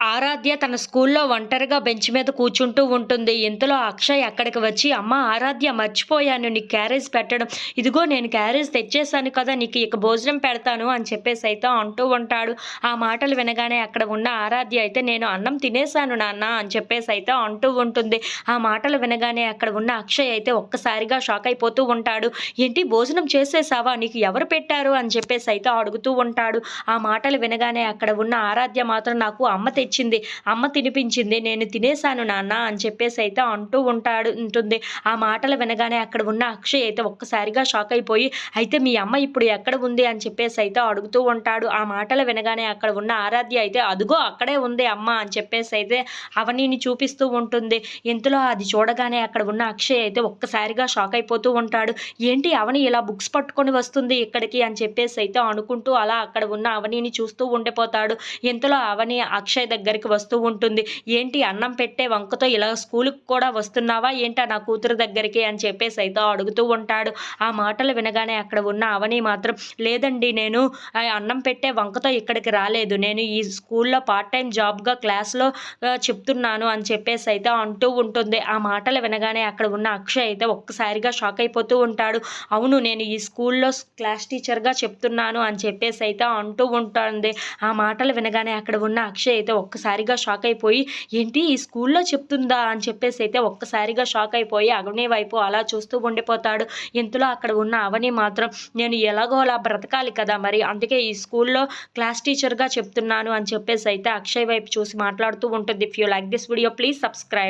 ఆరాధ్య తన స్కూల్లో ఒంటరిగా బెంచ్ మీద కూర్చుంటూ ఉంటుంది. ఇంతలో అక్షయ్ అక్కడికి వచ్చి, "అమ్మా ఆరాధ్య, మర్చిపోయాను నీకు క్యారేజ్ పెట్టడం. ఇదిగో నేను క్యారేజ్ తెచ్చేసాను కదా! నీకు ఇక భోజనం పెడతాను" అని చెప్పేసైతే అంటూ ఉంటాడు. ఆ మాటలు వినగానే అక్కడ ఉన్న ఆరాధ్య అయితే, "నేను అన్నం తినేసాను నాన్న" అని చెప్పేసైతే అంటూ ఉంటుంది. ఆ మాటలు వినగానే అక్కడ ఉన్న అక్షయ్ అయితే ఒక్కసారిగా షాక్ అయిపోతూ ఉంటాడు. "ఏంటి భోజనం చేసేసావా? నీకు ఎవరు పెట్టారు?" అని చెప్పేసైతే అడుగుతూ ఉంటాడు. ఆ మాటలు వినగానే అక్కడ ఉన్న ఆరాధ్య మాత్రం, "నాకు అమ్మ తెచ్చింది. అమ్మ తినిపించింది. నేను తినేసాను నాన్న" అని చెప్పేసైతే అంటూ ఉంటుంది. ఆ మాటలు వినగానే అక్కడ ఉన్న అక్షయ్ అయితే ఒక్కసారిగా షాక్ అయిపోయి, "అయితే మీ అమ్మ ఇప్పుడు ఎక్కడ ఉంది?" అని చెప్పేసైతే అడుగుతూ ఉంటాడు. ఆ మాటలు వినగానే అక్కడ ఉన్న ఆరాధ్య అయితే, "అదుగో అక్కడే ఉంది అమ్మ" అని చెప్పేసైతే అవనిని చూపిస్తూ ఉంటుంది. ఇంతలో అది చూడగానే అక్కడ ఉన్న అక్షయ్ అయితే ఒక్కసారిగా షాక్ అయిపోతూ ఉంటాడు. "ఏంటి అవని ఇలా బుక్స్ పట్టుకొని వస్తుంది ఇక్కడికి" అని చెప్పేసైతే అనుకుంటూ అలా అక్కడ ఉన్న అవనిని చూస్తూ ఉండిపోతాడు. ఇంతలో అవని అక్షయ్ దగ్గరికి వస్తూ ఉంటుంది. "ఏంటి అన్నం పెట్టే వంకతో ఇలా స్కూలుకి కూడా వస్తున్నావా ఏంటా నా కూతురు దగ్గరికి" అని చెప్పేసైతే అడుగుతూ ఉంటాడు. ఆ మాటలు వినగానే అక్కడ ఉన్న అవని మాత్రం, "లేదండి, నేను అన్నం పెట్టే వంకతో ఇక్కడికి రాలేదు. నేను ఈ స్కూల్లో పార్ట్ టైమ్ జాబ్‌గా క్లాస్‌లో చెప్తున్నాను" అని చెప్పేసైతే అంటూ ఉంటుంది. ఆ మాటలు వినగానే అక్కడ ఉన్న అక్షయ్ అయితే ఒక్కసారిగా షాక్ అయిపోతూ ఉంటాడు. "అవును, నేను ఈ స్కూల్లో క్లాస్ టీచర్‌గా చెప్తున్నాను" అని చెప్పేసైతే అంటూ ఉంటుంది. ఆ మాటలు వినగానే అక్కడ ఉన్న అక్షయ్ అయితే ఒక్కసారిగా షాక్ అయిపోయి, "ఏంటి ఈ స్కూల్లో చెప్తుందా?" అని చెప్పేసైతే ఒక్కసారిగా షాక్ అయిపోయి అవని వైపు అలా చూస్తూ ఉండిపోతాడు. ఇంతలో అక్కడ ఉన్న అవని మాత్రం, "నేను ఎలాగో అలా బ్రతకాలి కదా మరి, అందుకే ఈ స్కూల్లో క్లాస్ టీచర్‌గా చెప్తున్నాను" అని చెప్పేసైతే అక్షయ్ వైపు చూసి మాట్లాడుతూ ఉంటుంది. If you like this video please subscribe.